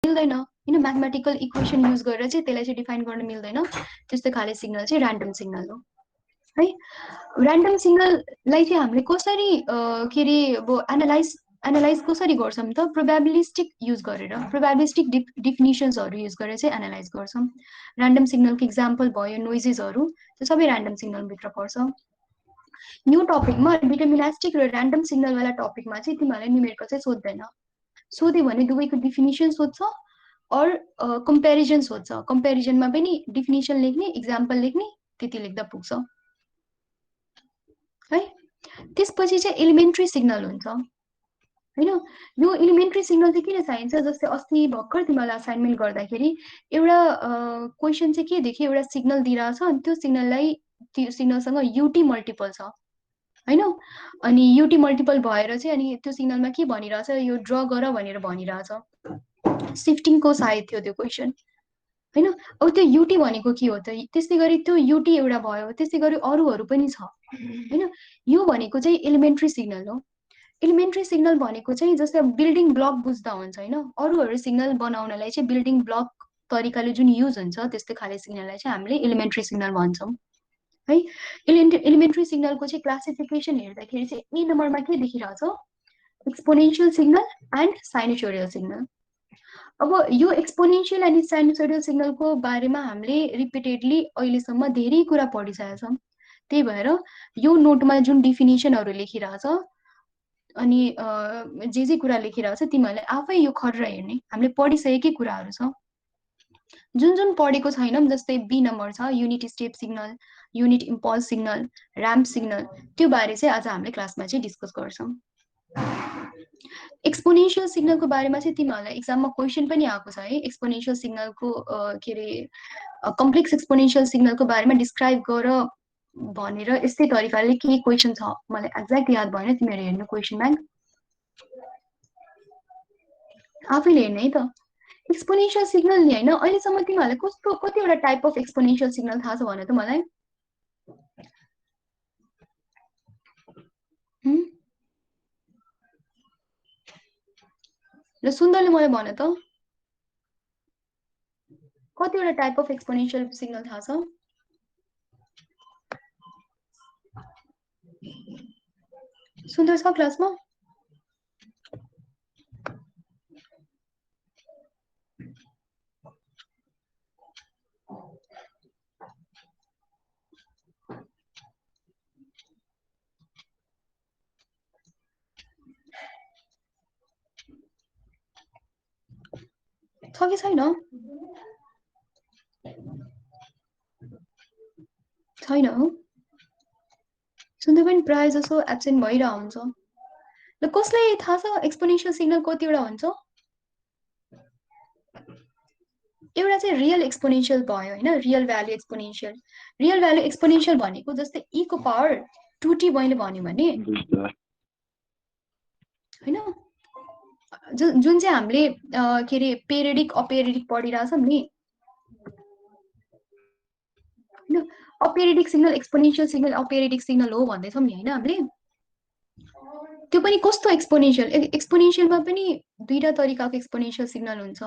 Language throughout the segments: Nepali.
मिल्दैन हैन, म्याथमेटिकल इक्वेसन युज गरेर चाहिँ त्यसलाई चाहिँ डिफाइन गर्न मिल्दैन, त्यस्तो खाले सिग्नल चाहिँ ऱ्यान्डम सिग्नल हो है। ऱ्यान्डम सिग्नललाई चाहिँ हामीले कसरी के अरे अब एनालाइज कसरी गर्छौँ त, प्रोबेबिलिस्टिक युज गरेर, प्रोबेबिलिस्टिक डिफिनिसन्सहरू युज गरेर चाहिँ एनालाइज गर्छौँ। ऱ्यान्डम सिग्नलको इक्जाम्पल भयो नोइजेसहरू, त्यो सबै ऱ्यान्डम सिग्नलभित्र पर्छ। न्यू टपिकमा डिटर्मिनेस्टिक र ऱ्यान्डम सिग्नलवाला टपिकमा चाहिँ तिमीहरूलाई न्युमेरिकल चाहिँ सोध्दैन, सोध्यो भने दुवैको डिफिनिसन सोध्छ और कम्पेरिजन सोध्छ। कम्पेरिजनमा पनि डिफिनिसन लेख्ने, इक्जाम्पल लेख्ने, त्यति लेख्दा पुग्छ है। त्यसपछि चाहिँ एलिमेन्ट्री सिग्नल हुन्छ हैन। यो एलिमेन्ट्री सिग्नल चाहिँ किन चाहिन्छ, जस्तै अस्ति भर्खर तिमीलाई असाइनमेन्ट गर्दाखेरि एउटा क्वेसन चाहिँ के देख्यो, एउटा सिग्नल दिइरहेछ अनि त्यो सिग्नलसँग युटी मल्टिपल छ हैन, अनि युटी मल्टिपल भएर चाहिँ अनि त्यो सिग्नलमा के भनिरहेछ, यो ड्र गर भनेर भनिरहेछ। सिफ्टिङको सायद थियो त्यो क्वेसन हैन। अब त्यो युटी भनेको के हो त, त्यस्तै गरी त्यो युटी एउटा भयो, त्यस्तै गरी अरूहरू पनि छ हैन। यो भनेको चाहिँ एलिमेन्ट्री सिग्नल हो। एलिमेन्ट्री सिग्नल भनेको चाहिँ जस्तै बिल्डिङ ब्लक बुझ्दा हुन्छ हैन, अरूहरू सिग्नल बनाउनलाई चाहिँ बिल्डिङ ब्लक तरिकाले जुन युज हुन्छ त्यस्तै खाले सिग्नललाई चाहिँ हामीले एलिमेन्ट्री सिग्नल भन्छौँ है। एलिमेन्ट्री सिग्नलको चाहिँ क्लासिफिकेसन हेर्दाखेरि चाहिँ ए नम्बरमा के देखिरहेछ, exponential signal and sinusoidal signal. अब यो एक्सपोनेन्शियल एन्ड साइनोसोइडल सिग्नलको बारेमा हामीले रिपिटेडली अहिलेसम्म धेरै कुरा पढिसकेका छौँ, त्यही भएर यो नोटमा जुन डिफिनिसनहरू लेखिरहेछ अनि जे कुरा लेखिरहेछ तिमीहरूले आफै यो खरेर हेर्ने, हामीले पढिसकेकै कुराहरू छ। जुन जुन पढेको छैनौँ, जस्तै बी नम्बर छ unit step signal, unit impulse signal, ramp signal, त्यो बारे चाहिँ आज हामीले क्लासमा चाहिँ डिस्कस गर्छौँ। एक्सपोनेन्शियल सिग्नलको बारेमा चाहिँ तिमीहरूलाई एक्जाममा क्वेसन पनि आएको छ है। एक्सपोनेन्शियल सिग्नलको के अरे कम्प्लेक्स एक्सपोनेन्शियल सिग्नलको बारेमा डिस्क्राइब गर भनेर यस्तै तरिकाले के क्वेसन छ, मलाई एक्ज्याक्ट याद भएन, तिमीहरू हेर्नु क्वेसन ब्याङ्क आफैले हेर्ने है त। एक्सपोनेन्शियल सिग्नल नि हैन, अहिलेसम्म तिमीहरूलाई कतिवटा टाइप अफ एक्सपोनेन्शियल सिग्नल थाहा छ भन त मलाई। ल सुन्दरले मलाई भन त, कतिवटा टाइप अफ एक्सपोनेन्शियल सिग्नल थाहा छ? सुन्दर छ क्लासमा? छ कि छैन? छैन हो, सुन्दर पनि प्रायः जसो एब्सेन्ट भइरहेको हुन्छ। ल कसलाई थाहा छ एक्सपोनेन्शियल सिग्नल कतिवटा हुन्छ? एउटा चाहिँ रियल एक्सपोनेन्शियल भयो हैन, real value exponential. Real value exponential भनेको जस्तै e को पावर 2t मैले भन्यो भने हैन, जुन चाहिँ हामीले के अरे पेरिडिक अपेरिडिक पढिरहेछौँ नि, अपेरिडिक सिग्नल एक्सपोनेन्शियल सिग्नल अपेरिडिक सिग्नल हो भन्दैछौँ नि हैन हामीले। त्यो पनि कस्तो एक्सपोनेन्शियल, एक्सपोनेन्शियलमा पनि दुईटा तरिकाको एक्सपोनेन्शियल सिग्नल हुन्छ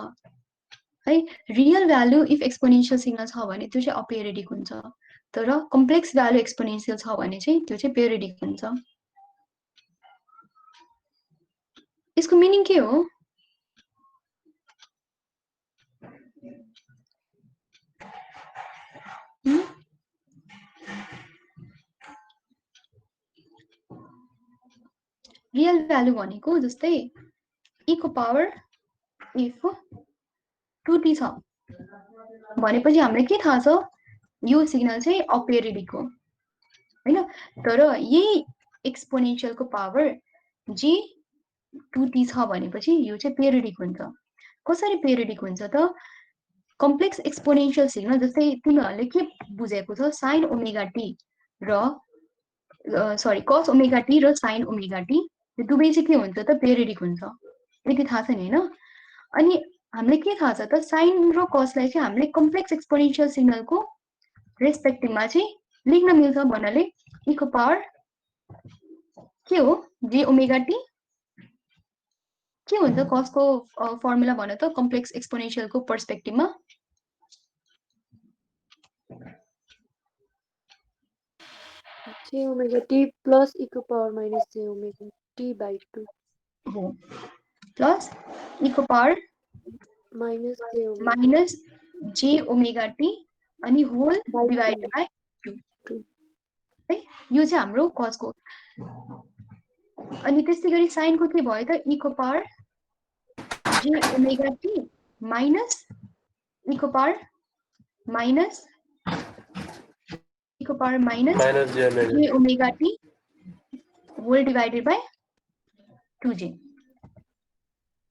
है। Real value if exponential signal छ भने त्यो चाहिँ अपेरिडिक हुन्छ, तर कम्प्लेक्स भ्यालु एक्सपोनेन्शियल छ भने चाहिँ त्यो चाहिँ पेरिडिक हुन्छ। यसको मिनिङ के हो? रियल भ्यालु भनेको जस्तै e को पावर इफ 2t छ भनेपछि हामीलाई के थाहा छ, यो सिग्नल चाहिँ अपेरिडिक हो हैन। तर यही एक्सपोनेन्शियलको पावर g 2t छ भनेपछि यो चाहिँ पेरिडिक हुन्छ। कसरी पेरिडिक हुन्छ त, कम्प्लेक्स एक्सपोनेन्शियल सिग्नल जस्तै तिमीहरूले के बुझेको छ, साइन ओमेगा टी र सरी कस ओमेगा टी र साइन ओमेगा टी, यो दुवै चाहिँ के हुन्छ त, पेरिडिक हुन्छ, यति थाहा छ नि हैन। अनि हामीले के थाहा छ त, साइन र कसलाई चाहिँ हामीले कम्प्लेक्स एक्सपोनेन्शियल सिग्नलको रेस्पेक्टिभमा चाहिँ लेख्न मिल्छ भन्नाले e को पावर के हो, जे ओमेगा टी के हुन्छ कसको फर्मुला भन त कम्प्लेक्स एक्सपोनेन्शियलको पर्सपेक्टिभमा? j omega t plus e को power minus j omega t by 2 हो प्लस e को power minus j omega minus जे ओमेगा टी अनि होल by डिभाइडेड 2 बाई 2 है यो चाहिँ हाम्रो कजको। अनि त्यस्तै गरी साइनको के भयो त e को power j omega t minus e को पावर माइनस e को पावर माइनस जे omega t whole divided by 2j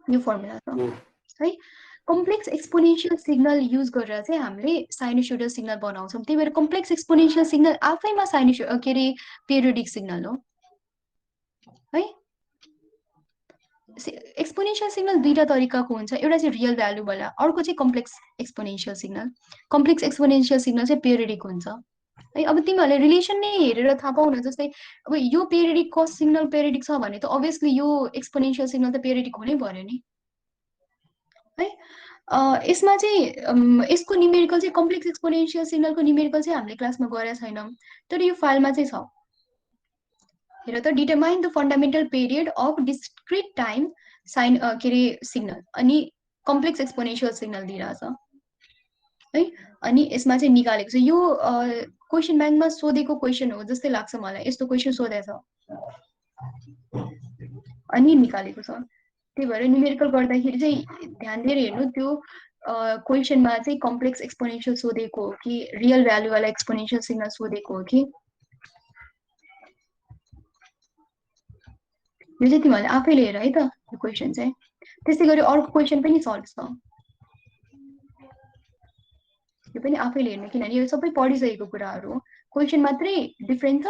यो फर्मुला छ है। कम्प्लेक्स एक्सपोनेन्शियल सिग्नल युज गरेर चाहिँ हामीले साइनोसोइडल सिग्नल बनाउँछौँ। त्यही भएर कम्प्लेक्स एक्सपोनेन्शियल सिग्नल आफैमा के अरे पिरियोडिक सिग्नल हो है। एक्सपोनेन्शियल सिग्नल दुईटा तरिकाको हुन्छ, एउटा चाहिँ रियल भ्यालु वाला, अर्को चाहिँ complex exponential signal. Complex exponential signal चाहिँ पिरियोडिक हुन्छ है। अब तिमीहरूले रिलेसन नै हेरेर थाहा पाउन, जस्तै अब यो पिरियोडिक कस सिग्नल पिरियोडिक छ भने त अभियसली यो एक्सपोनेन्शियल सिग्नल त पिरियोडिक हुनै पर्यो नि है। यसमा चाहिँ यसको न्युमेरिकल चाहिँ कम्प्लेक्स एक्सपोनेन्शियल सिग्नलको न्युमेरिकल चाहिँ हामीले क्लासमा गरेका छैनौँ, तर यो फाइलमा चाहिँ छ। हेर त, determine the fundamental period of discrete time sine के अरे सिग्नल अनि कम्प्लेक्स एक्सपोनेन्शियल सिग्नल दिइरहेछ है। अनि यसमा चाहिँ निकालेको छ। यो क्वेसन ब्याङ्कमा सोधेको क्वेसन हो जस्तै लाग्छ मलाई, यस्तो क्वेसन सोधेछ अनि निकालेको छ। त्यही भएर न्युमेरिकल गर्दाखेरि चाहिँ ध्यान दिएर हेर्नु, त्यो क्वेसनमा चाहिँ कम्प्लेक्स एक्सपोनेन्शियल सोधेको हो कि रियल भ्यालु वाला एक्सपोनेन्शियल सिग्नल सोधेको हो कि, यो चाहिँ तिमीहरूले आफैले हेर है त यो क्वेसन चाहिँ। त्यस्तै गरी अर्को क्वेसन पनि सल्भ छ, यो पनि आफैले हेर्नु, किनभने यो सबै पढिसकेको कुराहरू हो। क्वेसन मात्रै डिफ्रेन्ट छ,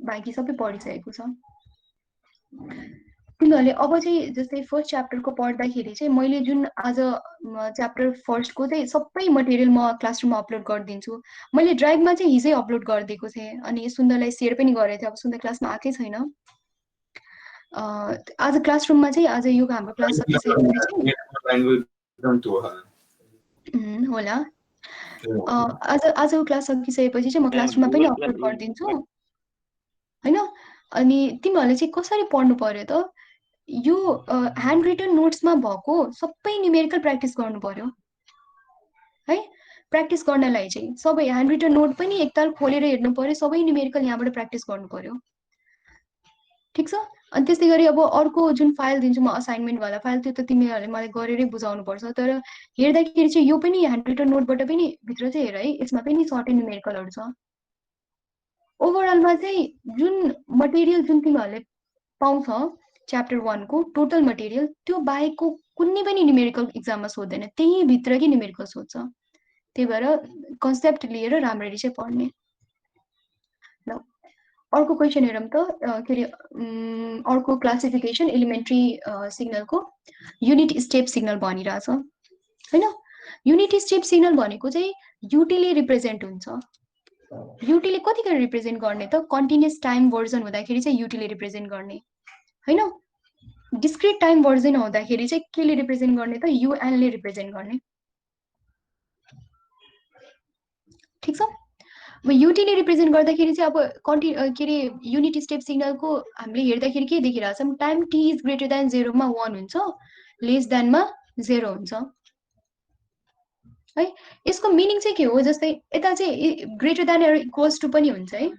बाँकी सबै पढिसकेको छ। तिमीहरूले अब चाहिँ जस्तै फर्स्ट च्याप्टरको पढ्दाखेरि चाहिँ मैले जुन आज च्याप्टर फर्स्टको चाहिँ सबै मटेरियल म क्लासरुममा अपलोड गरिदिन्छु। मैले ड्राइभमा चाहिँ हिजै अपलोड गरिदिएको थिएँ अनि सुन्दरलाई सेयर पनि गरेको थिएँ। अब सुन्दर क्लासमा आएकै छैन। आज क्लासरुममा चाहिँ आज यो हाम्रो क्लास सकिसकेपछि होला, आजको क्लास सकिसकेपछि चाहिँ म क्लासरुममा पनि अपलोड गरिदिन्छु होइन। अनि तिमीहरूले चाहिँ कसरी पढ्नु पर्यो त, यो ह्यान्ड रिटन नोट्समा भएको सबै न्युमेरिकल प्र्याक्टिस गर्नु पर्यो है। प्र्याक्टिस गर्नलाई चाहिँ सबै ह्यान्ड रिटन नोट पनि एकताल खोलेर हेर्नु पर्यो, सबै न्युमेरिकल यहाँबाट प्र्याक्टिस गर्नु पर्यो, ठिक छ। अनि त्यस्तै गरी अब अर्को जुन फाइल दिन्छु म असाइनमेन्टवाला फाइल, त्यो त तिमीहरूले मलाई गरेरै बुझाउनुपर्छ। तर हेर्दाखेरि चाहिँ यो पनि ह्यान्ड रिटन नोटबाट पनि भित्र चाहिँ हेर है, यसमा पनि सर्टेन न्युमेरिकलहरू छ। ओभरअलमा चाहिँ जुन मटेरियल जुन तिमीहरूले पाउँछ च्याप्टर 1 को टोटल मटेरियल, त्यो बाहेकको कुनै पनि न्युमेरिकल इक्जाममा सोध्दैन, त्यही भित्रकै न्युमेरिकल सोध्छ। त्यही भएर कन्सेप्ट लिएर राम्ररी चाहिँ पढ्ने। ल अर्को क्वेसन हेरौँ त, के अरे अर्को क्लासिफिकेसन एलिमेन्ट्री सिग्नलको युनिट स्टेप सिग्नल भनिरहेछ होइन। युनिट स्टेप सिग्नल भनेको चाहिँ युटीले रिप्रेजेन्ट हुन्छ। युटीले कतिखेर रिप्रेजेन्ट गर्ने त, कन्टिन्युस टाइम भर्जन हुँदाखेरि चाहिँ युटीले रिप्रेजेन्ट गर्ने होइन। डिस्क्रिट टाइम भर्जन हुँदाखेरि चाहिँ केले रिप्रेजेन्ट गर्ने त, युएनले रिप्रेजेन्ट गर्ने, ठिक छ। अब युटीले रिप्रेजेन्ट गर्दाखेरि चाहिँ अब के अरे युनिट स्टेप सिग्नलको हामीले हेर्दाखेरि के देखिरहेको छौँ, time T is greater than 0मा 1 हुन्छ, लेस देनमा 0 हुन्छ है। यसको मिनिङ चाहिँ के हो, जस्तै यता चाहिँ ग्रेटर देन र इक्वल्स टु पनि हुन्छ है,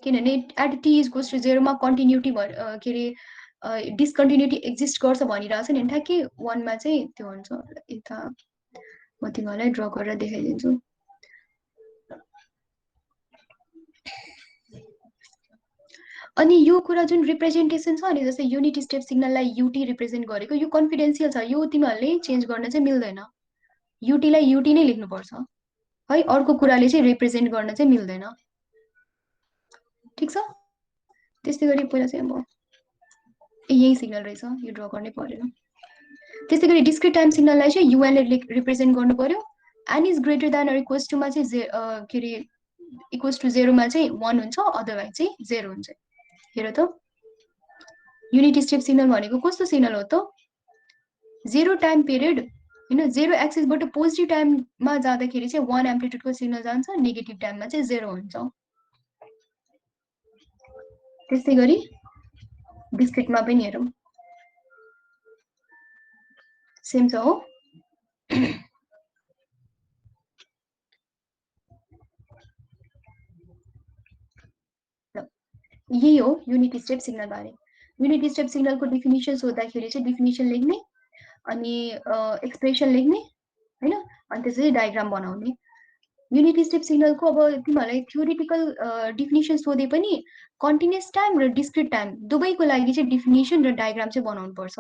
किनभने at T is equals to 0मा कन्टिन्युटी के अरे डिसकन्टिन्युटी एक्जिस्ट गर्छ भनिरहेको छ नि, ठ्याक्कै 1मा चाहिँ त्यो हुन्छ। यता म तिमीहरूलाई ड्र गरेर देखाइदिन्छु। अनि यो कुरा जुन रिप्रेजेन्टेसन छ नि, जस्तै युनिट स्टेप सिग्नललाई युटी रिप्रेजेन्ट गरेको, यो कन्फिडेन्सियल छ, यो तिमीहरूले चेन्ज गर्न चाहिँ मिल्दैन। युटीलाई युटी नै लेख्नुपर्छ है, अर्को कुराले चाहिँ रिप्रेजेन्ट गर्न चाहिँ मिल्दैन, ठिक छ। त्यस्तै गरी पहिला चाहिँ अब यही सिग्नल रहेछ, यो ड्र गर्नै परेन। त्यस्तै गरी डिस्क्रिट टाइम सिग्नललाई चाहिँ युएनले रिप्रेजेन्ट गर्नु पर्यो। N is greater than or equals टुमा चाहिँ के अरे इक्वल्स टु 0मा चाहिँ 1 हुन्छ, अदरवाइज चाहिँ 0 हुन्छ। हेर त युनिट स्टेप सिग्नल भनेको कस्तो सिग्नल हो त? जेरो टाइम पिरियड होइन, जेरो एक्सिसबाट पोजिटिभ टाइममा जाँदाखेरि चाहिँ 1 एम्प्लिट्युडको सिग्नल जान्छ, नेगेटिभ टाइममा चाहिँ 0 हुन्छ। त्यस्तै गरी डिस्क्रिटमा पनि हेरौँ, सेम छ हो। यही हो युनिट स्टेप सिग्नल बारे। युनिट स्टेप सिग्नलको डिफिनिसन सोद्धाखेरि चाहिँ डिफिनिसन लेख्ने, अनि एक्सप्रेसन लेख्ने होइन, अनि त्यसपछि डायग्राम बनाउने। युनिट स्टेप सिग्नलको अब तिमीहरूलाई थ्योरिटिकल डिफिनिसन सोधे पनि कन्टिन्युस टाइम र डिस्क्रिट टाइम दुवैको लागि चाहिँ डिफिनिसन र डायग्राम चाहिँ बनाउनु पर्छ।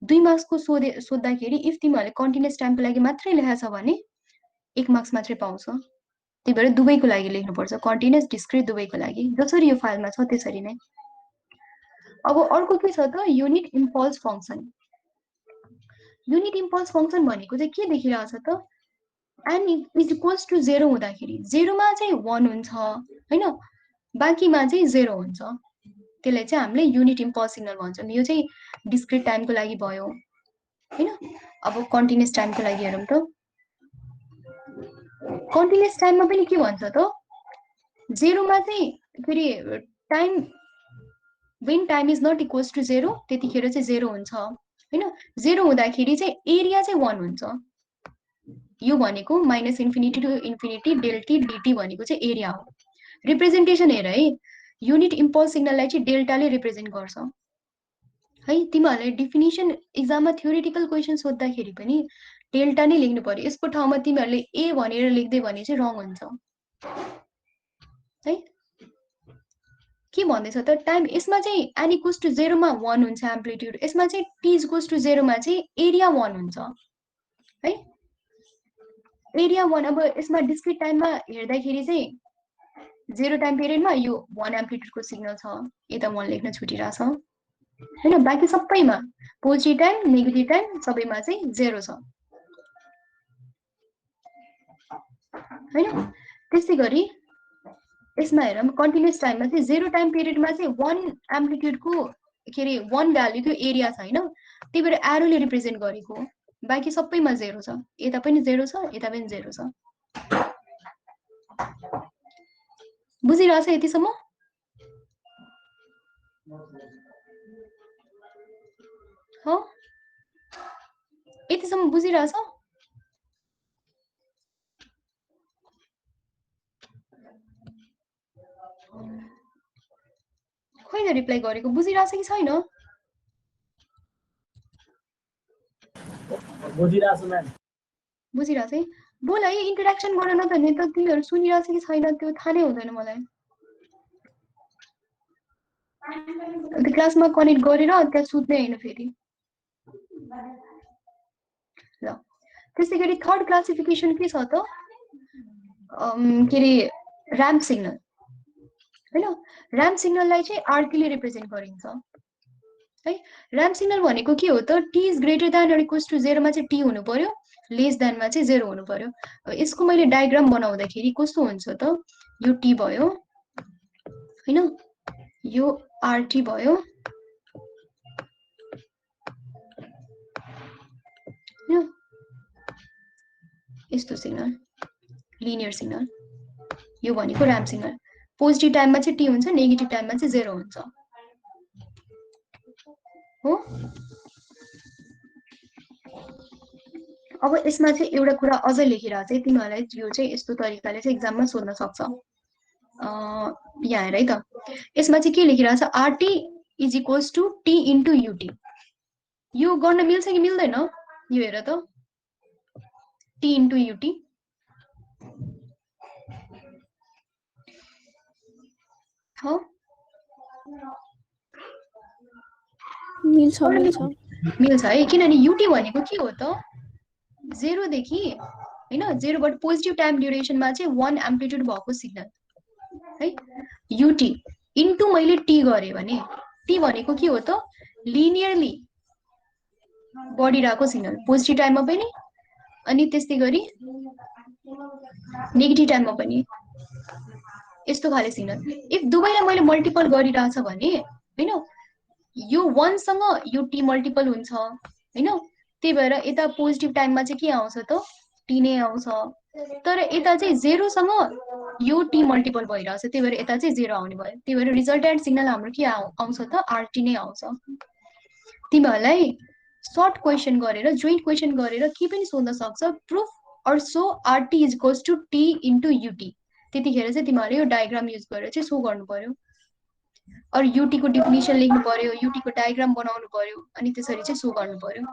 2 मार्क्सको सोद्धाखेरि इफ तिमीहरूले कन्टिन्युस टाइमको लागि मात्रै लेखाएको छ भने 1 मार्क्स मात्रै पाउँछ। त्यही भएर दुवैको लागि लेख्नुपर्छ, कन्टिन्युस डिस्क्रिट दुवैको लागि, जसरी यो फाइलमा छ त्यसरी नै। अब अर्को के छ त, unit impulse function. Unit impulse function भनेको चाहिँ के देखिरहेछ त, एन इज इक्वल्स टु 0 हुँदाखेरि 0मा चाहिँ 1 हुन्छ होइन, बाँकीमा चाहिँ 0 हुन्छ। त्यसलाई चाहिँ हामीले युनिट इम्पल्स सिग्नल भन्छौँ। यो चाहिँ डिस्क्रिट टाइमको लागि भयो होइन। अब कन्टिन्युस टाइमको लागि हेरौँ त। कन्टिन्युस टाइममा पनि के भन्छ त, 0मा चाहिँ फेरि time when time is not equals to 0 त्यतिखेर चाहिँ 0 हुन्छ होइन। 0 हुँदाखेरि चाहिँ एरिया चाहिँ 1 हुन्छ। यो भनेको minus infinity to infinity delta T DT भनेको चाहिँ एरिया हो। रिप्रेजेन्टेसन हेर है, युनिट इम्पल्स सिग्नललाई चाहिँ डेल्टाले रिप्रेजेन्ट गर्छ है। तिमीहरूले डिफिनिसन इक्जाममा थ्योरिटिकल क्वेसन सोद्धाखेरि पनि डेल्टा नै लेख्नु पर्यो। यसको ठाउँमा तिमीहरूले ए भनेर लेख्दै भने चाहिँ रङ हुन्छ है। के भन्दैछ त, टाइम यसमा चाहिँ एन इक्वल्स टु 0मा 1 हुन्छ एम्प्लिट्युड, यसमा चाहिँ टी इक्वल्स टु 0मा चाहिँ एरिया 1 हुन्छ है। एरिया 1 अब यसमा डिस्क्रिट टाइममा हेर्दाखेरि चाहिँ 0 टाइम पिरियडमा यो 1 एम्प्लिट्युडको सिग्नल छ, यता 1 लेख्न छुटिरहेछ होइन। बाँकी सबैमा पोजिटिभ टाइम नेगेटिभ टाइम सबैमा चाहिँ 0 छ होइन। त्यस्तै गरी यसमा हेरौँ, कन्टिन्युस टाइममा चाहिँ 0 टाइम पिरियडमा चाहिँ 1 एम्प्लिट्युडको के अरे 1 भ्याल्युको एरिया छ होइन, त्यही भएर एरोले रिप्रेजेन्ट गरेको। बाँकी सबैमा 0 छ, यता पनि 0 छ, यता पनि 0 छ। बुझिरहेछ यतिसम्म? हो, यतिसम्म बुझिरहेछ? खोइ त रिप्लाई गरेको, बुझिरहेछ कि छैन? बुझिरहेछ है? बोल है, इन्टरेक्सन गर न त, नि त तिमीहरू सुनिरहेछ कि छैन त्यो थाहा नै हुँदैन मलाई। त्यो क्लासमा कनेक्ट गरेर त्यहाँ सुत्ने होइन फेरि। ल त्यसै गरी थर्ड क्लासिफिकेसन के छ त, के अरे ऱ्याम्प सिग्नल होइन। ऱ्याम्प सिग्नललाई चाहिँ आरटीले रिप्रेजेन्ट गरिन्छ है। ऱ्याम्प सिग्नल भनेको के हो त, T is greater than or equals to 0मा चाहिँ टी हुनु पर्यो, लेस देनमा चाहिँ 0 हुनु पर्यो। यसको मैले डायग्राम बनाउँदाखेरि कस्तो हुन्छ त, यो टी भयो होइन, यो आरटी भयो, यस्तो सिग्नल लिनियर सिग्नल, यो भनेको ऱ्याम्प सिग्नल। पोजिटिभ टाइममा चाहिँ टी हुन्छ, नेगेटिभ टाइममा चाहिँ 0 हुन्छ हो। अब यसमा चाहिँ एउटा कुरा अझ लेखिरहेको चाहिँ तिमीहरूलाई यो चाहिँ यस्तो तरिकाले चाहिँ एक्जाममा सोध्न सक्छ। यहाँ हेर है त, यसमा चाहिँ के लेखिरहेको छ, RT is equals to T into UT. यो गर्न मिल्छ कि मिल्दैन, यो हेर त, टी इन्टु युटी। हो, मिल्छ मिल्छ मिल्छ है, किनभने युटी भनेको के हो त, 0 देखि होइन, 0बाट पोजिटिभ टाइम ड्युरेसनमा चाहिँ 1 एम्प्लिट्युड भएको सिग्नल है। युटी इन्टु मैले टी गरेँ भने, टी भनेको के हो त, लिनियरली बढिरहेको सिग्नल, पोजिटिभ टाइममा पनि अनि त्यस्तै गरी नेगेटिभ टाइममा पनि यस्तो खाले सिग्नल। इफ दुवैलाई मैले मल्टिपल गरिरहेछ भने होइन, यो 1 सँग यो टी मल्टिपल हुन्छ हैन, त्यही भएर यता पोजिटिभ टाइममा चाहिँ के आउँछ त, टी नै आउँछ। तर यता चाहिँ 0 सँग यो टी मल्टिपल भइरहेछ, त्यही भएर यता चाहिँ 0 आउने भयो। त्यही भएर रिजल्टेन्ट सिग्नल हाम्रो के आउँछ त, आरटी नै आउँछ। तिमीहरूलाई सर्ट क्वेसन गरेर, जोइन्ट क्वेसन गरेर के पनि सोध्न सक्छ, proof or so RT is equals to T into UT। त्यतिखेर चाहिँ तिमीहरूले यो डायग्राम युज गरेर चाहिँ सो गर्नु पर्यो। और UT को डेफिनेसन लेख्नु पर्यो, UT को डायग्राम बनाउनु पर्यो, अनि त्यसरी चाहिँ सो गर्नु पर्यो।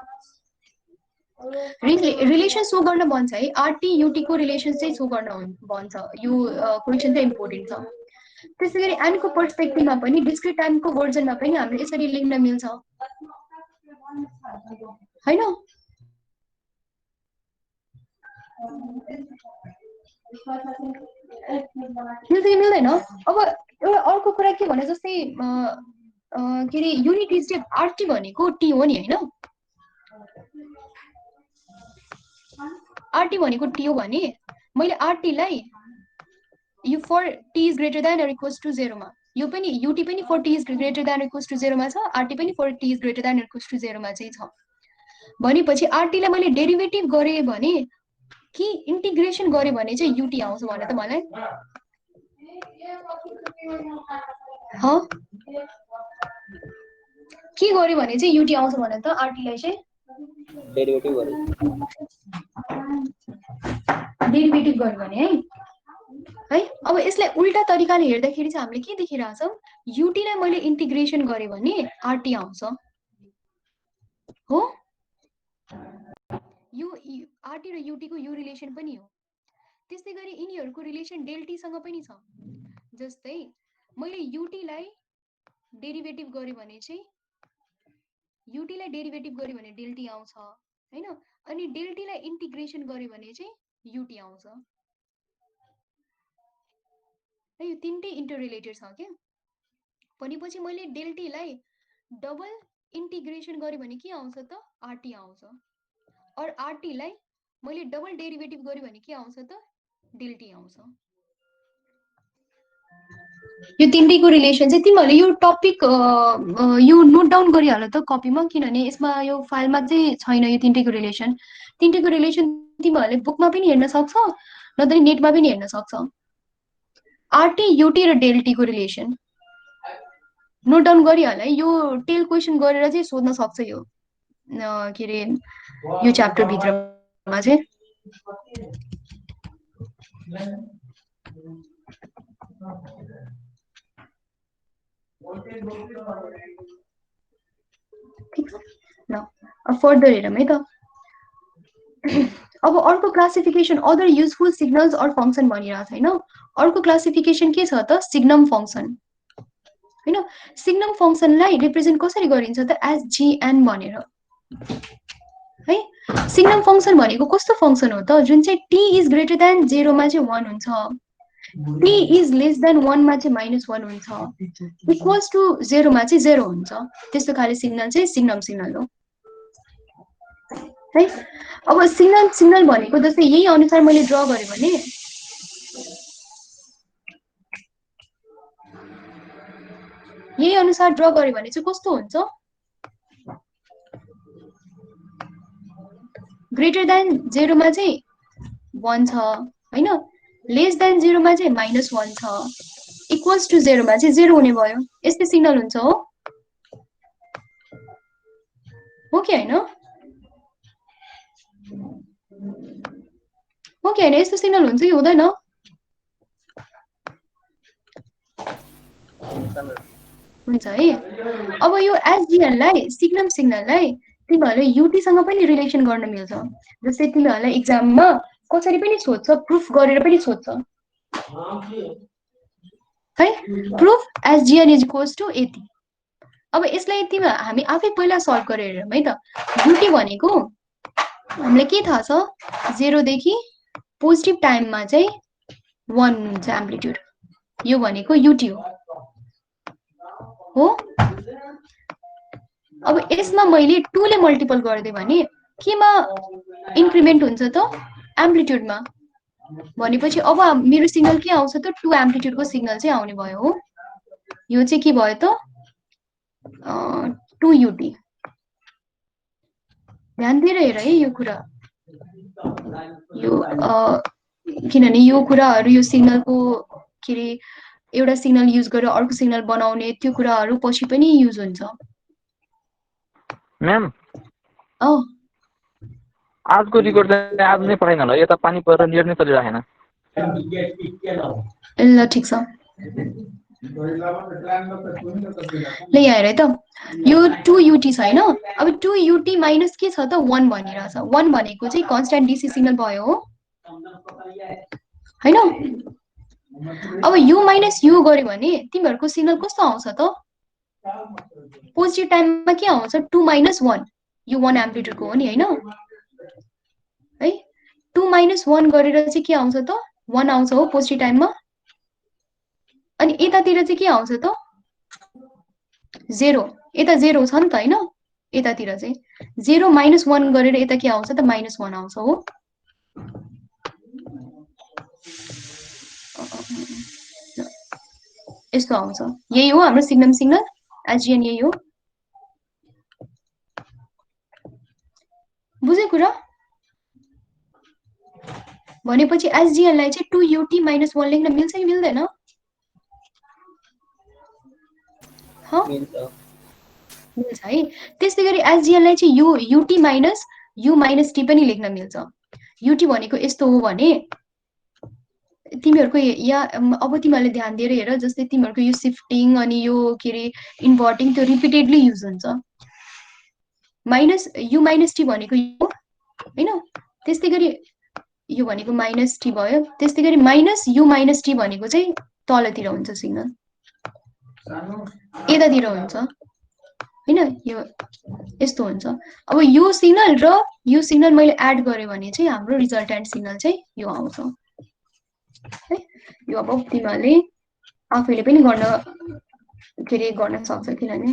रिलेसन सो गर्न भन्छ है, आरटी युटी को रिलेसन चाहिँ सो गर्न भन्छ। यो क्वेसन चाहिँ इम्पोर्टेन्ट छ। त्यसै गरी एनको पर्सपेक्टिभमा पनि डिस्क्रिट टाइमको भर्जनमा पनि हामीले यसरी लेख्न मिल्छ हैन। मिल्छ कि मिल्दैन? अब एउटा अर्को कुरा के भने जस्तै के अरे युनिट स्टेप आरटी भनेको टी हो नि हैन, आरटी भनेको टी हो भने मैले आरटीलाई यो for T is greater than or equals to 0 मा, यो पनि युटी पनि for T is greater than or equals to 0 मा छ, आरटी पनि for T is greater than or equals to 0 मा चाहिँ छ। भनेपछि आरटीलाई मैले डेरिभेटिभ गरे भने कि इन्टिग्रेसन गरे भने चाहिँ युटी आउँछ भने त मलाई के गरे भने चाहिँ युटी आउँछ भने त आरटीलाई चाहिँ डेरिभेटिभ गरे गरे भने है। अब यसलाई उल्टा तरिकाले हेर्दाखेरि चाहिँ हामीले के देखिरहेछौँ, युटीलाई मैले इन्टिग्रेसन गरे भने आरटी आउँछ हो। यो आरटी र युटी को यो रिलेसन पनि हो। त्यस्तै गरी यिनीहरूको रिलेसन डेल्टी सँग पनि छ। जस्तै मैले युटीलाई डेरिभेटिभ गरे भने चाहिँ युटीलाई डेरिभेटिभ गरे भने डेल्टी आउँछ हैन, अनि डेल्टीलाई इन्टिग्रेसन गरे भने चाहिँ युटी आउँछ है। यो तीनटै इन्टररिलेटेड छ के। भनेपछि मैले डेल्टीलाई डबल इन्टिग्रेसन गरे भने के आउँछ त, आरटी आउँछ। और आरटीलाई मैले डबल डेरिभेटिभ गरे भने के आउँछ त, डेल्टी आउँछ। यो तीनटैको रिलेसन चाहिँ तिमीहरूले यो टपिक यो नोट डाउन गरिहाल त कपीमा, किनभने यसमा यो फाइलमा चाहिँ छैन यो तीनटैको रिलेसन। तीनटैको रिलेसन तिमीहरूले बुकमा पनि हेर्न सक्छौ, नत्र नेटमा पनि हेर्न सक्छौ। आरटी युटी र डेल्टीको रिलेसन नोट डाउन गरिहाल है, यो टेल क्वेसन गरेर चाहिँ सोध्न सक्छ यो के अरे यो च्याप्टर भित्रमा चाहिँ। फर्दर हेरौँ है त। अब अर्को classification other useful signals or function भनिरहेको छैन। अर्को क्लासिफिकेसन के छ त, सिग्नम फङ्सन हैन। सिग्नम फङ्सनलाई रिप्रेजेन्ट कसरी गरिन्छ त, एज जीएन भनेर है। सिग्नम फङ्सन भनेको कस्तो फङ्सन हो त, जुन चाहिँ टी इज ग्रेटर देन 0 मा चाहिँ 1 हुन्छ, टी इज लेस देन 1 मा चाहिँ -1 हुन्छ, इक्वल्स टु 0 मा चाहिँ 0 हुन्छ। त्यस्तो खाले सिग्नल चाहिँ सिग्नम सिग्नल हो है। अब सिग्नल भनेको जस्तै यही अनुसार मैले ड्र गरे भने चाहिँ कस्तो हुन्छ, ग्रेटर देन 0 मा चाहिँ 1 छ हैन, लेस देन 0 मा चाहिँ -1 छ, इक्वल्स टु 0 मा चाहिँ 0 हुने भयो। यस्तै सिग्नल हुन्छ हो कि हैन, हो कि हैन, यस्तो सिग्नल हुन्छ कि हुँदैन? हुन्छ है। अब यो एसजीएनलाई सिग्नम सिग्नललाई तिमीहरूले युटीसँग पनि रिलेसन गर्न मिल्छ। जस्तै तिमीहरूलाई एक्जाममा कसरी पनि सोध्छ, प्रुफ गरेर पनि सोध्छ है, प्रुफ एसजीएन इज इक्वल्स टु यति। अब यसलाई हामी आफै पहिला सल्भ गरेर हेरौँ है त। युटी भनेको हामीलाई के थाहा छ, 0 देखि पोजिटिभ टाइममा चाहिँ 1 हुन्छ एम्प्लिट्युड, यो भनेको युटी हो। अब यसमा मैले 2 ले मल्टिपल गरिदिएँ भने केमा इन्क्रिमेन्ट हुन्छ त, एम्प्लिट्युडमा। भनेपछि अब मेरो सिग्नल के आउँछ त, 2 एम्प्लिट्युडको सिग्नल चाहिँ आउने भयो हो। यो चाहिँ के भयो त, 2ut ध्यान दिएर हेर है यो कुरा यो किनभने यो कुराहरू यो सिग्नलको के अरे एउटा सिग्नल युज गरेर अर्को सिग्नल बनाउने त्यो कुराहरू पछि पनि युज हुन्छ म्याम अँ आजको रिकर्ड चाहिँ आज नै पठाइन होला यता पानी परेर नेट नै चलिरहेन ल ठिक छ ल यहाँ हेर है त यो 2ut छैन अब 2ut माइनस के छ त 1 भनिरहेछ 1 भनेको चाहिँ कन्स्ट्यान्ट डिसी सिग्नल भयो हो हैन अब यु माइनस यु गर्यो भने तिमीहरूको सिग्नल कस्तो आउँछ त पोजिटिभ टाइममा के आउँछ 2 माइनस 1 यो 1 एम्प्लिट्युडको हो नि हैन है 2 माइनस 1 गरेर चाहिँ के आउँछ त 1 आउँछ हो पोजिटिभ टाइममा अनि यतातिर चाहिँ के आउँछ त 0 यता 0 छ नि त हैन यतातिर चाहिँ 0 माइनस 1 गरेर यता के आउँछ त माइनस 1 आउँछ हो यस्तो आउँछ यही हो हाम्रो सिग्नल एसजिएन यही हो बुझे कुरा भनेपछि एसजिएन लाई चाहिँ 2ut माइनस 1 लेख्न मिल्छ कि मिल्दैन मिल्छ है त्यस्तै गरी एसजिएन लाई चाहिँ ut minus u minus t पनि लेख्न मिल्छ ut भनेको यस्तो हो भने तिमीहरूको अब तिमीहरूले ध्यान दिएर हेर जस्तै तिमीहरूको यो शिफ्टिङ अनि यो के अरे इन्भर्टिङ त्यो रिपिटेडली युज हुन्छ माइनस u माइनस t भनेको यो हैन त्यस्तै गरी यो भनेको माइनस t भयो त्यस्तै गरी माइनस u माइनस t भनेको चाहिँ तलतिर हुन्छ सिग्नल यतातिर हुन्छ हैन यो यस्तो हुन्छ अब यो सिग्नल र यो सिग्नल मैले एड गरे भने चाहिँ हाम्रो रिजल्टेन्ट सिग्नल चाहिँ यो आउँछ है यो अब तिमीहरूले आफैले पनि गर्न के अरे गर्न सक्छ किनभने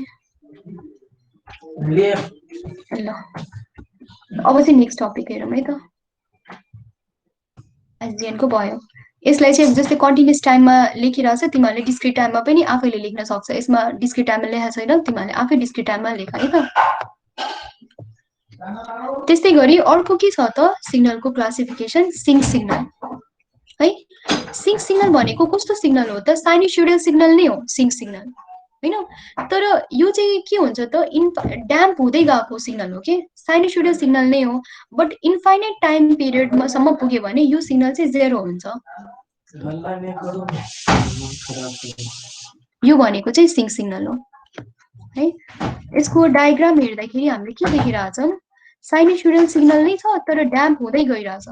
ल अब चाहिँ नेक्स्ट टपिक हेरौँ है त एसजिएन को भयो यसलाई चाहिँ जस्तै कन्टिन्युअस टाइममा लेखिरहेछ तिमीहरूले डिस्क्रिट टाइममा पनि आफैले लेख्न सक्छ यसमा डिस्क्रिट टाइममा लेखेको छैन तिमीहरूले आफै डिस्क्रिट टाइममा लेख है त त्यस्तै गरी अर्को के छ त सिग्नलको क्लासिफिकेसन सिङ्क सिग्नल है सिङ्क सिग्नल भनेको कस्तो सिग्नल हो त साइनुसोइडल सिग्नल नै हो सिङ्क सिग्नल हैन तर यो चाहिँ के हुन्छ त ड्याम्प हुँदै गएको सिग्नल हो के साइनुसोइडल सिग्नल नै हो बट इन्फाइनाइट टाइम पिरियडमा सम्म पुग्यो भने यो सिग्नल चाहिँ 0 हुन्छ यो भनेको चाहिँ सिङ्क सिग्नल हो है यसको डायग्राम हेर्दाखेरि हामीले के देखिरहेछौँ साइनुसोइडल सिग्नल नै छ तर ड्याम्प हुँदै गइरहेछ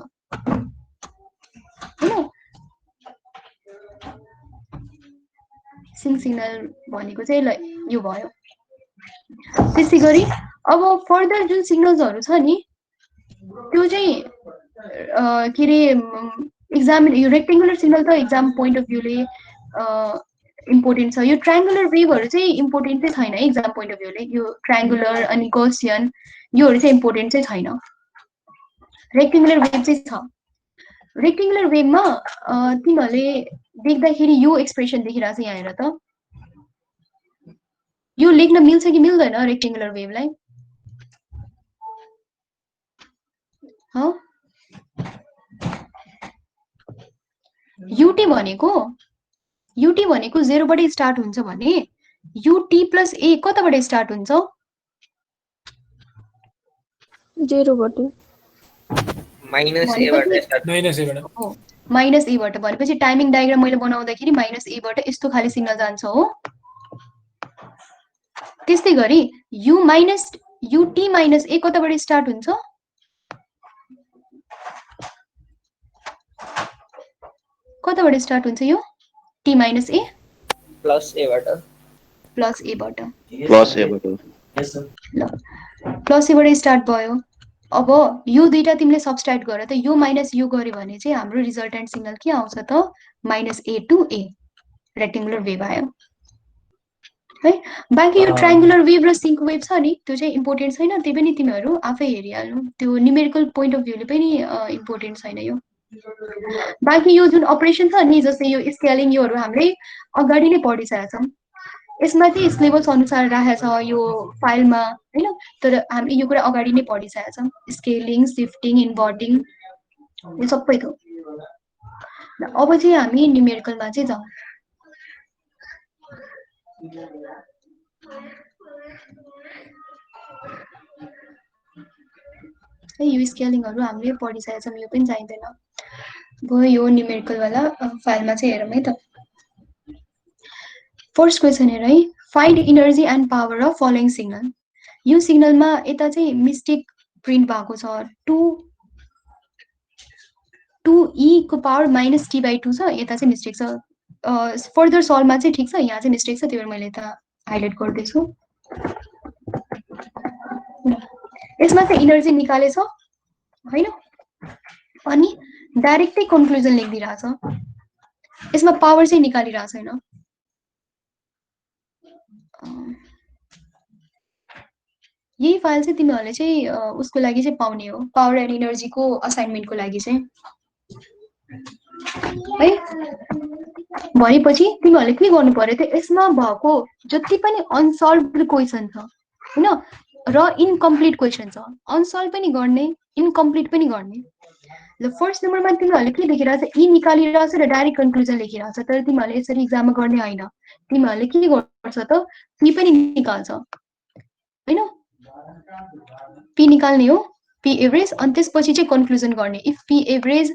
हैन सिङ्क सिग्नल भनेको चाहिँ यो भयो त्यसै गरी अब फर्दर जुन सिग्नल्सहरू छ नि त्यो चाहिँ के अरे एक्जाम यो रेक्टेङ्गुलर सिग्नल त एक्जाम पोइन्ट अफ भ्यूले इम्पोर्टेन्ट छ यो ट्रायङ्गुलर वेभहरू चाहिँ इम्पोर्टेन्ट चाहिँ छैन है एक्जाम पोइन्ट अफ भ्यूले यो ट्रायङ्गुलर अनि गौसियन योहरू चाहिँ इम्पोर्टेन्ट चाहिँ छैन रेक्टेङ्गुलर वेभ चाहिँ छ रेक्टेङ्गुलर वेभमा तिमीहरूले देख्दाखेरि यो एक्सप्रेसन देखिरहेछ यहाँ हेर त यो लेख्न मिल्छ कि मिल्दैन रेक्टेङ्गुलर वेभलाई युटी भनेको 0 बाट स्टार्ट हुन्छ भने ut प्लस a कताबाट स्टार्ट हुन्छ 0 बाट माइनस a बाट स्टार्ट माइनस a बाट भनेपछि टाइमिङ डायग्राम मैले बनाउँदाखेरि माइनस a बाट यस्तो खाली सिग्नल जान्छ हो त्यस्तै गरी ut माइनस a कताबाट स्टार्ट हुन्छ कताबाट स्टार्ट हुन्छ यो t minus a plus a बाट ल प्लस a बाट स्टार्ट भयो अब यो दुईटा तिमीले सबस्ट्राक्ट गर त यो माइनस यो गर्यो भने चाहिँ हाम्रो रिजल्टेन्ट सिग्नल के आउँछ त minus a to a rectangular wave आयो है बाँकी यो ट्रायङ्गुलर वेभ र सिङ्क वेभ छ नि त्यो चाहिँ इम्पोर्टेन्ट छैन त्यही पनि तिमीहरू आफै हेरिहाल्नु त्यो न्युमेरिकल पोइन्ट अफ भ्यूले पनि इम्पोर्टेन्ट छैन यो बाँकी यो जुन अपरेसन छ नि जस्तै यो स्केलिङ योहरू हामीले अगाडि नै पढिसकेका छौँ यसमा चाहिँ सिलेबस अनुसार राखेको छ यो फाइलमा हैन, तर हामीले यो कुरा अगाडि नै पढिसकेका छौँ। स्केलिङ, शिफ्टिङ, इन्भर्टिङ यो सबै थो। अब चाहिँ हामी न्युमेरिकलमा चाहिँ जाउँ। है यो स्केलिङहरु हामीले पढिसकेका छौँ, यो पनि चाहिँदैन। अब यो न्युमेरिकल वाला फाइलमा चाहिँ हेरौँ है त। फर्स्ट क्वेसन हेर है, find energy and power of following signal. यो सिग्नलमा यता चाहिँ मिस्टेक प्रिन्ट भएको छ, 2e को पावर माइनस t/2 छ, यता चाहिँ मिस्टेक छ। फर्दर सल्भमा चाहिँ ठिक छ, यहाँ चाहिँ मिस्टेक छ, त्यही भएर मैले यता हाइलाइट गर्दैछु। यसमा चाहिँ इनर्जी निकालेछ हैन, अनि डाइरेक्टै कन्क्लुजन लेखिदिरहेछ। यसमा पावर चाहिँ निकालिरहेको छैन। यही फाइल चाहिँ तिमीहरूले चाहिँ उसको लागि चाहिँ पाउने हो, पावर एन्ड इनर्जीको असाइनमेन्टको लागि चाहिँ है। भनेपछि तिमीहरूले के गर्नु पर्यो त, यसमा भएको जति पनि अनसल्भड क्वेसन छ हैन र इन्कम्प्लिट क्वेसन छ, अनसल्भ पनि गर्ने, इन्कम्प्लिट पनि गर्ने। ल फर्स्ट नम्बरमा तिमीहरूले के लेखिरहेछ, ई निकालिरहेछ र डाइरेक्ट कन्क्लुजन लेखिरहेछ, तर तिमीहरूले यसरी एक्जाममा गर्ने होइन। तिमीहरूले के गर्छ त, पी पनि निकाल्छ हैन, पी निकाल्ने हो, पी एभरेज, अनि त्यसपछि चाहिँ कन्क्लुजन गर्ने। इफ पी एभरेज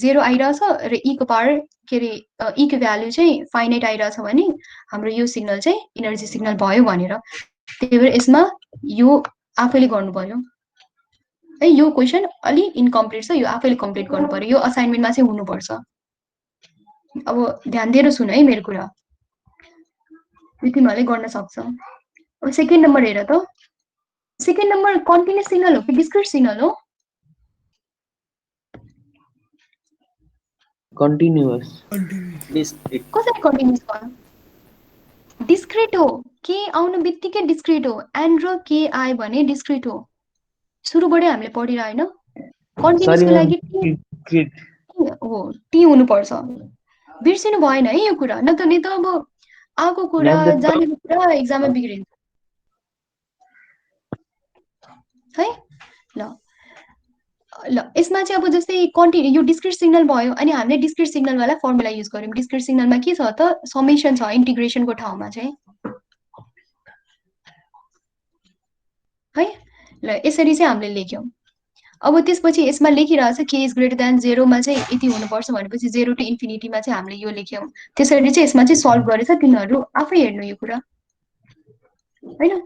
0 आइरहेछ र ई को पावर के अरे ई को भ्यालु चाहिँ फाइनाइट आइरहेछ भने हाम्रो यो सिग्नल चाहिँ इनर्जी सिग्नल भयो भनेर। त्यही भएर यसमा यो आफैले गर्नु पर्यो है। यो क्वेसन अलि इन्कम्प्लिट छ, यो आफैले कम्प्लिट गर्नु पर्यो, यो असाइनमेन्टमा चाहिँ हुनुपर्छ। अब ध्यान दिएर सुन है मेरो कुरा, यो तिमीहरूले गर्न सक्छ। अब सेकेन्ड नम्बर हेर त, सेकेन्ड नम्बर कन्टिन्युस सिग्नल हो कि डिस्क्रिट सिग्नल हो? कन्टिन्युअस। कसरी कन्टिन्युस भयो? डिस्क्रिट हो, के आउनु बित्तिकै डिस्क्रिट हो, एन्ड र के आयो भने डिस्क्रिट हो। सुरुबाटै हामीले पढिरहेको होइन, कन्टिन्युसको लागि हो टी हुनुपर्छ। बिर्सिनु भएन है यो कुरा, न त अब आएको कुरा जानेको कुरा एक्जाममा बिग्रिन्छ है। ल ल यसमा चाहिँ अब जस्तै यो डिस्क्रिट सिग्नल भयो, अनि हामीले डिस्क्रिट सिग्नल वाला फर्मुला युज गर्यौँ। डिस्क्रिट सिग्नलमा के छ त, समेसन छ इन्टिग्रेसनको ठाउँमा चाहिँ है। ल यसरी चाहिँ हामीले लेख्यौँ। अब त्यसपछि यसमा लेखिरहेछ के इज ग्रेटर देन 0 मा चाहिँ यति हुनुपर्छ भनेपछि 0 टु इन्फिनिटीमा चाहिँ हामीले यो लेख्यौँ। त्यसरी चाहिँ यसमा चाहिँ सल्भ गरेछ, तिमीहरू आफै हेर्नु यो कुरा हैन।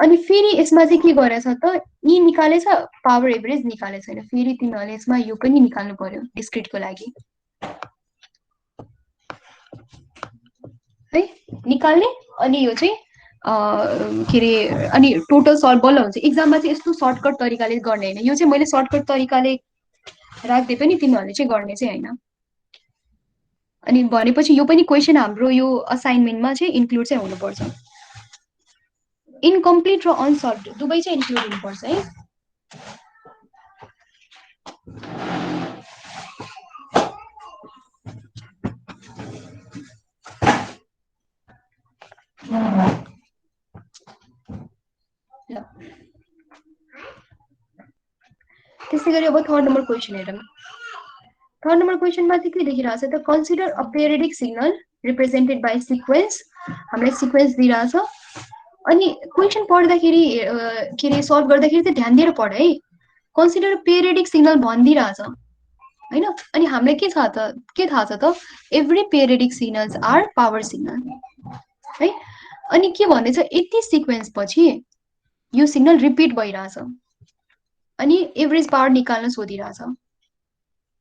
अनि फेरि यसमा चाहिँ के गरेछ त, ई निकालेछ, पावर एभरेज निकालेछ छैन। फेरि तिमीहरूले यसमा यो पनि निकाल्नु पर्यो डिस्क्रिटको लागि है, निकाल्ने। अनि यो चाहिँ के अरे अनि टोटल सल्भ बल्ल हुन्छ। एक्जाममा चाहिँ यस्तो सर्टकट तरिकाले गर्ने होइन, यो चाहिँ मैले सर्टकट तरिकाले राख्दै पनि तिमीहरूले चाहिँ गर्ने चाहिँ होइन। अनि भनेपछि यो पनि क्वेसन हाम्रो यो असाइनमेन्टमा चाहिँ इन्क्लुड चाहिँ हुनुपर्छ। इन्कम्प्लिट र अनसल्भ दुवै चाहिँ इन्क्लुड हुनुपर्छ है। ल त्यसै गरी अब थर्ड नम्बर क्वेसन हेरौँ। थर्ड नम्बर क्वेसनमा चाहिँ के लेखिरहेको छ त, consider a periodic signal represented by sequence. हामीलाई सिक्वेन्स दिइरहेछ, अनि क्वेसन पढ्दाखेरि के अरे सल्भ गर्दाखेरि चाहिँ ध्यान दिएर पढ है। कन्सिडर पेरियोडिक सिग्नल भनिदिइरहेछ हैन, अनि हामीलाई के थाहा छ त, every periodic signals are power signal है। अनि के भन्दैछ, यति सिक्वेन्स पछि यो सिग्नल रिपिट भइरहेछ, अनि एभरेज पावर निकाल्न सोधिरहेछ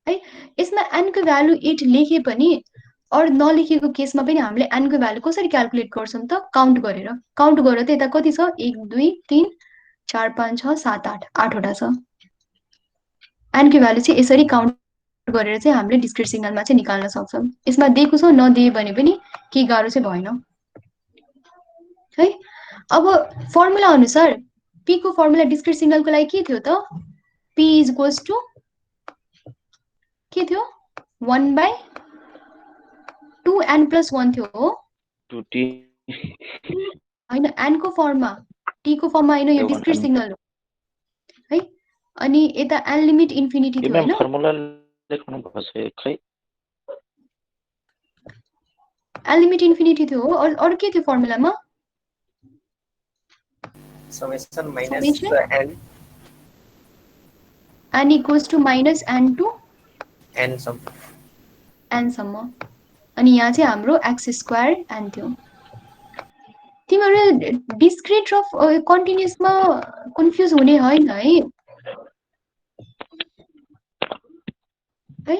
है। यसमा एनको भ्यालु 8 लेखे पनि अरू नलेखेको केसमा पनि हामीले एनको भ्यालु कसरी क्याल्कुलेट गर्छौँ त, काउन्ट गरेर त यता कति छ, 1 2 3 4 5 6 7 8 8वटा छ। एनको भ्यालु चाहिँ यसरी काउन्ट गरेर चाहिँ हामीले डिस्क्रिट सिग्नलमा चाहिँ निकाल्न सक्छौँ। यसमा दिएको छ, नदिए भने पनि केही गाह्रो चाहिँ भएन है। अब फर्मुला अनुसार पी को फर्मुला डिस्क्रिट सिग्नलको लागि के थियो त, पी इज इक्वल्स टु के थियो, 1/2n + 1 थियो हो, 2t होइन एनको फर्ममा, टीको फर्ममा होइन, यो त्यो डिस्क्रिट भन्छ नि। सिग्नल हो है। अनि यता एन लिमिट इन्फिनिटी यो थियो म्याम होइन, फर्मुला लेख्नु भएको छ खै एन लिमिट इन्फिनिटी थियो हो। अरू के थियो फर्मुलामा? Summation minus Summation? n n equals to minus n to n sum. एनसम्म। अनि यहाँ चाहिँ हाम्रो एक्स स्क्वायर एन थियो। तिमीहरू डिस्क्रिट र कन्टिन्युसमा कन्फ्युज हुने होइन है। है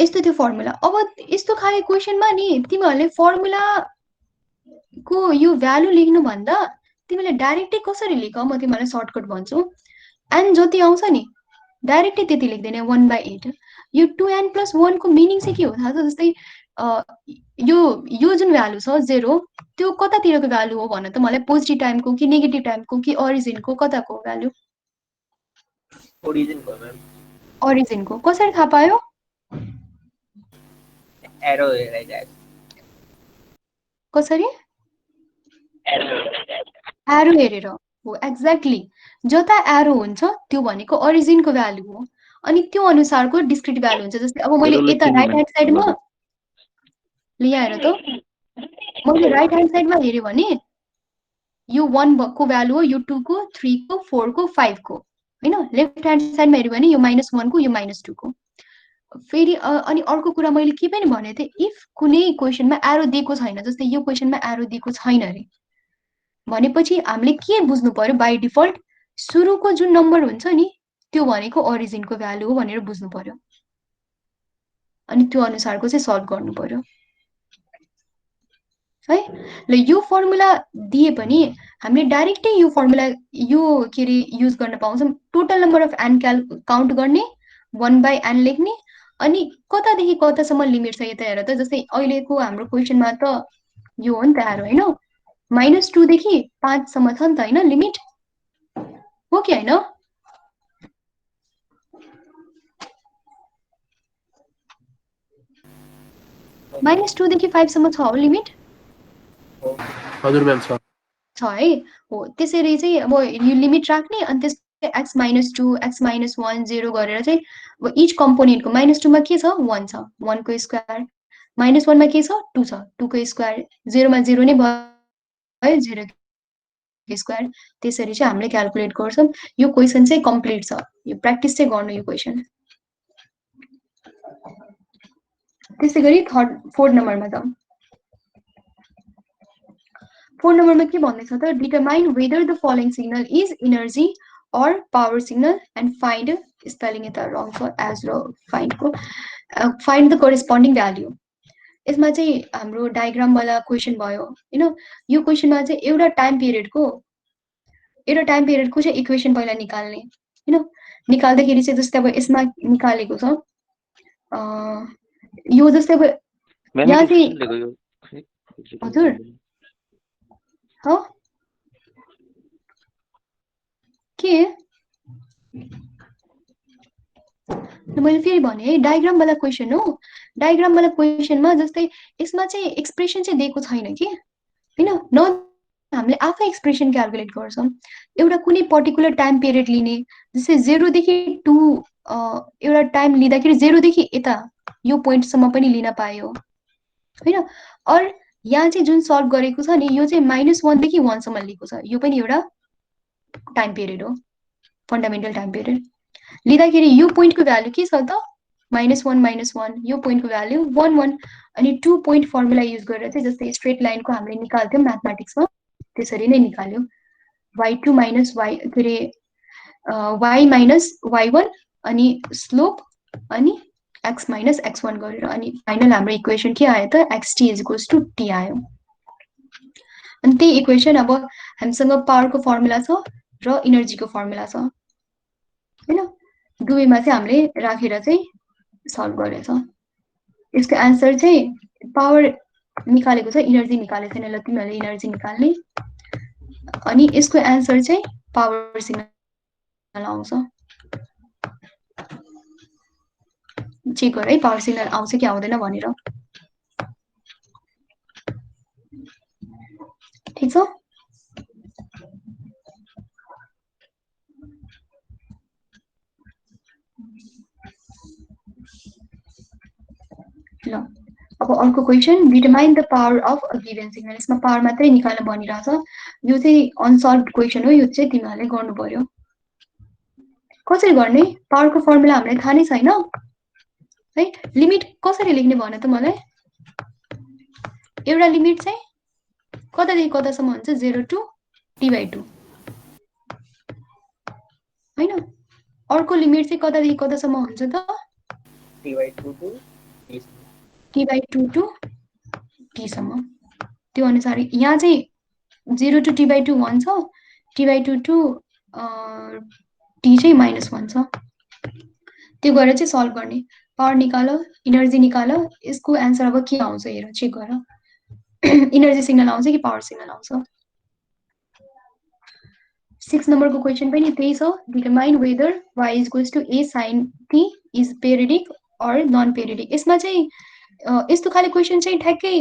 यस्तो थियो फर्मुला। अब यस्तो खाले क्वेसनमा नि तिमीहरूले फर्मुलाको यो भ्यालु लेख्नुभन्दा तिमीले डाइरेक्टै कसरी लेख म तिमीहरूलाई सर्टकट भन्छु। एन जति आउँछ नि डाइरेक्टै त्यति लेख्दैन 1/8। यो 2n+1 को मिनिङ चाहिँ के हो थाहा छ? जस्तै यो जुन भ्यालु छ 0 त्यो कतातिरको भ्यालु हो भन त मलाई? पोजिटिभ टाइमको कि नेगेटिभ टाइमको कि ओरिजिनको? कताको भ्यालु? Origin को मैम ओरिजिनको। कसरी थाहा पायो? arrow हेरेर कसरी? एरो हेरेर हो। एक्ज्याक्टली जता एरो हुन्छ त्यो भनेको ओरिजिनको भ्यालु हो। अनि त्यो अनुसारको डिस्क्रिट भ्यालु हुन्छ। जस्तै अब मैले एरोले यता के राइट ह्यान्ड साइडमा लिएर हेर त, मैले राइट ह्यान्ड साइडमा हेऱ्यो भने यो 1 को भ्यालु हो, यो 2 को, 3 को, 4 को, 5 को हैन। लेफ्ट ह्यान्ड साइडमा हेऱ्यो भने यो -1 को, यो -2 को। फेरि अनि अर्को कुरा मैले के पनि भनेको थिएँ, इफ कुनै क्वेसनमा एरो दिएको छैन, जस्तै यो क्वेसनमा एरो दिएको छैन रे भनेपछि हामीले के बुझ्नु पर्यो? बाइ डिफल्ट सुरुको जुन नम्बर हुन्छ नि त्यो भनेको ओरिजिनको भ्यालु हो भनेर बुझ्नु पर्यो। अनि त्यो अनुसारको चाहिँ सल्भ गर्नु पर्यो है। ल यो फर्मुला दिए पनि हामीले डाइरेक्टै यो फर्मुला यो के रे युज गर्न पाउँछौँ। Total number of n count गर्ने, 1/n लेख्ने, अनि कतादेखि कतासम्म लिमिट छ यता हेर त। जस्तै अहिलेको हाम्रो क्वेसनमा त यो हो नि त एरो होइन, -2 देखि 5 सम्म छ नि त होइन लिमिट, हो कि होइन? -2 देखि 5 सम्म छ हो लिमिट? हजुर म्याम छ। छ है। हो त्यसरी चाहिँ अब यो लिमिट राख्ने अनि त्यसपछि x-2 x-1 0 गरेर चाहिँ अब इच कम्पोनेन्टको -2 मा के छ? 1 छ, 1 को स्क्वायर। -1 मा के छ? 2 छ, 2 को स्क्वायर। 0 मा 0 नै भयो, 0 को स्क्वायर। त्यसरी चाहिँ हामीले क्याल्कुलेट गर्छौँ। यो क्वेसन चाहिँ कम्प्लिट छ। यो प्र्याक्टिस चाहिँ गर्नु यो क्वेसन। त्यसै गरी 4 नम्बरमा जाउँ। 4 नम्बरमा के भन्दैछ त? Determine whether the following signal is energy or power signal and find spelling यता wrong छ as र find को find the corresponding value। यसमा चाहिँ हाम्रो डायग्राम वाला क्वेसन भयो हैन। यो क्वेसनमा चाहिँ एउटा टाइम पिरियडको चाहिँ इक्वेसन पहिला निकाल्ने हैन। निकाल्दाखेरि चाहिँ जस्तै अब यसमा निकालेको छ यो जस्तै अब यहाँ चाहिँ हजुर ह के मैले फेरि भने है, डायग्राम वाला क्वेसन हो। डायग्राम वाला क्वेसनमा जस्तै यसमा चाहिँ एक्सप्रेसन चाहिँ दिएको छैन कि हैन। न हामीले आफै एक्सप्रेसन क्याल्कुलेट गर्छौँ। एउटा कुनै पर्टिकुलर टाइम पिरियड लिने, जस्तै 0 देखि 2 एउटा टाइम लिँदाखेरि 0 देखि यता यो पोइन्टसम्म पनि लिन पायो हैन। और यहाँ चाहिँ जुन सल्भ गरेको छ नि यो चाहिँ -1 देखि 1 सम्म लिएको छ। यो पनि एउटा टाइम पिरियड हो, फन्डामेन्टल टाइम पिरियड। लिँदाखेरि यो पोइन्टको भ्यालु के छ त? -1 यो पोइन्टको भ्यालु 1 1। अनि 2 पोइन्ट फर्मुला युज गरेर चाहिँ जस्तै स्ट्रेट लाइनको हामीले निकाल्थ्यौँ म्याथमेटिक्समा त्यसरी नै निकाल्यो। y2 - y के रे y - y1 अनि स्लोप अनि x - x1 गरेर अनि फाइनल हाम्रो इक्वेसन के आयो त? xt = t आयो। अनि त्यही इक्वेसन अब हामीसँग पावरको फर्मुला छ र इनर्जीको फर्मुला छ हैन। दुवैमा चाहिँ हामीले राखेर चाहिँ सल्भ गरेछ। यसको आन्सर चाहिँ पावर निकालेको छ, इनर्जी निकालेको छैन। ल तिमीहरूले इनर्जी निकाल्ने अनि यसको आन्सर चाहिँ पावर सिग्नल आउँछ। चेक गर है पावर सिग्नल आउँछ कि आउँदैन भनेर। ल अब अर्को question, determine the power of a given signal. यसमा पावर मात्रै निकाल्न भनिरहेछ। यो चाहिँ अनसल्भ क्वेसन हो, यो चाहिँ तिमीहरूले गर्नु पर्यो। कसरी गर्ने? पावरको फर्मुला हामीलाई थाहा नै छैन है। लिमिट कसरी लेख्ने भन त मलाई। एउटा लिमिट चाहिँ कतादेखि कतासम्म हुन्छ? 0 to t/2 हैन। अर्को लिमिट चाहिँ कतादेखि कतासम्म हुन्छ त? t/2 to t t/2 to t सम्म। त्यो अनुसार यहाँ चाहिँ 0 to t/2 1 छ, t/2 to t चाहिँ -1 छ। त्यो गरेर चाहिँ सल्भ गर्ने। पावर निकालो, इनर्जी निकालो। यसको एन्सर अब के आउँछ हेर, चेक गर। इनर्जी सिग्नल आउँछ कि पावर सिग्नल आउँछ? 6 नम्बरको क्वेसन पनि त्यही छ। Determine whether y equals to a sin t is periodic or non periodic. यसमा चाहिँ यस्तो खाले क्वेसन चाहिँ ठ्याक्कै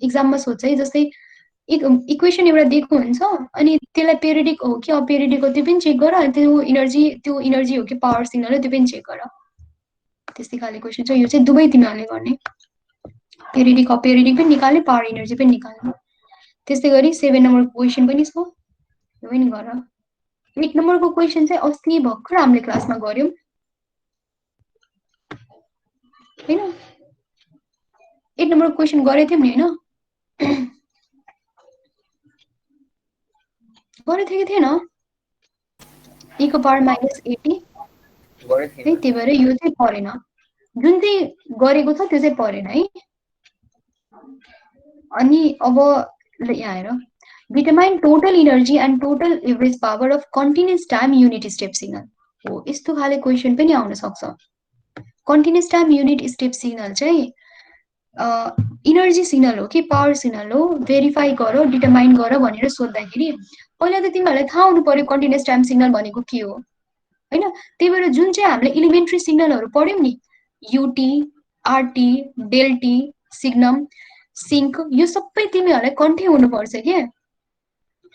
इक्जाममा सोध्छ है। जस्तै इक्वेसन एउटा दिएको हुन्छ अनि त्यसलाई पेरिडिक हो कि अपेरिडिक हो त्यो पनि चेक गर, अनि त्यो इनर्जी हो कि पावर सिग्नल हो त्यो पनि चेक गर। त्यस्तै खाले क्वेसन छ। यो चाहिँ दुवै तिमीहरूले गर्ने, पेरिडिक अपेरिडिक पनि निकाल्ने, पावर इनर्जी पनि निकाल्ने। त्यस्तै गरी 7 नम्बरको क्वेसन पनि छ, यो पनि गर। 8 नम्बरको क्वेसन चाहिँ अस्ति भर्खर हामीले क्लासमा गर्यौं हैन। 8 नम्बरको क्वेसन गरेको थियौं नि हैन? गरेको थियो कि थिएन? e को पावर -80 है, त्यही भएर यो चाहिँ परेन। जुन चाहिँ गरेको छ त्यो चाहिँ परेन है। अनि अब यहाँ हेर, determine total energy and total average power of continuous time unit step signal हो। यस्तो खाले क्वेसन पनि आउन सक्छ। Continuous time unit step signal चाहिँ इनर्जी सिग्नल हो कि पावर सिग्नल हो भेरिफाई गर, डिटरमाइन गर भनेर सोध्दाखेरि पहिला त तिमीहरूलाई थाहा हुनु पर्यो कन्टिन्युअस टाइम सिग्नल भनेको के हो हैन। त्यही भएर जुन चाहिँ हामीले इलिमेन्ट्री सिग्नलहरू पढ्यौं नि, युटी, आरटी, डेल्टी, सिग्नम, सिङ्क, यो सबै तिमीहरूलाई कन्ठे हुनुपर्छ के,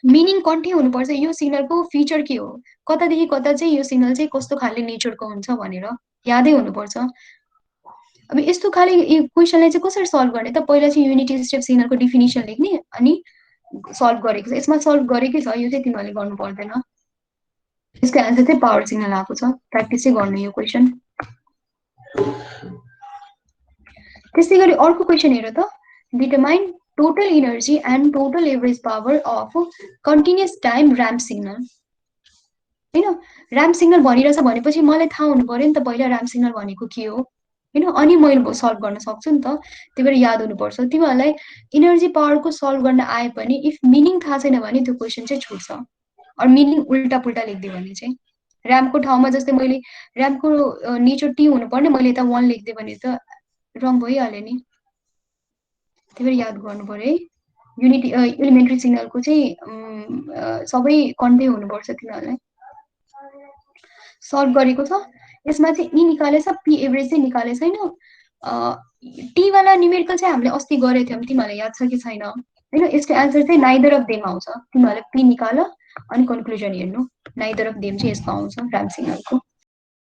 मिनिङ कन्ठे हुनुपर्छ। यो सिग्नलको फिचर के हो, कतादेखि कता चाहिँ यो सिग्नल चाहिँ कस्तो खाले नेचरको हुन्छ भनेर यादै हुनुपर्छ। अब यस्तो खाले क्वेसनलाई चाहिँ कसरी सल्भ गर्ने त? पहिला चाहिँ युनिटी स्टेप सिग्नलको डिफिनिसन लेख्ने अनि सल्भ गरेको छ। यसमा सल्भ गरेकै छ, यो चाहिँ तिमीहरूले गर्नु पर्दैन। यसको एन्सर चाहिँ पावर सिग्नल आएको छ। प्र्याक्टिस चाहिँ गर्नु यो क्वेसन। त्यस्तै गरी अर्को क्वेसन हेर त, determine total energy and total average power of continuous time ramp signal हैन। र्याम्प सिग्नल भनिरहेछ भनेपछि मलाई थाहा हुनु पर्यो नि त पहिला र्याम्प सिग्नल भनेको के हो हैन, अनि मैले सल्भ गर्न सक्छु नि त। त्यही भएर याद हुनुपर्छ। तिमीहरूलाई इनर्जी पावरको सल्भ गर्न आए पनि इफ मिनिङ थाहा छैन भने त्यो क्वेसन चाहिँ छुट्छ। अरू मिनिङ उल्टा पुल्टा लेखिदियो भने चाहिँ र्याम्पको ठाउँमा जस्तै मैले र्याम्पको नेचर टी हुनुपर्ने, मैले यता 1 लेखिदिएँ भने त रङ भइहाल्यो नि। त्यही भएर याद गर्नु पर्यो है। युनिटी इलिमेन्ट्री सिग्नलको चाहिँ सबै कन्टे हुनुपर्छ तिमीहरूलाई। सल्भ गरेको छ। यसमा चाहिँ ई निकालेछ, पी एभरेज चाहिँ निकालेछ हैन। टी वाला न्युमेरिकल चाहिँ हामीले अस्ति गरेको थियौँ, तिमीहरूलाई याद छ कि छैन हैन। यसको एन्सर चाहिँ नाइदर अफ देम आउँछ। तिमीहरूले पी निकाल अनि कन्क्लुजन हेर्नु, नाइदर अफ देम चाहिँ यस्तो आउँछ र्याम्प सिग्नलको।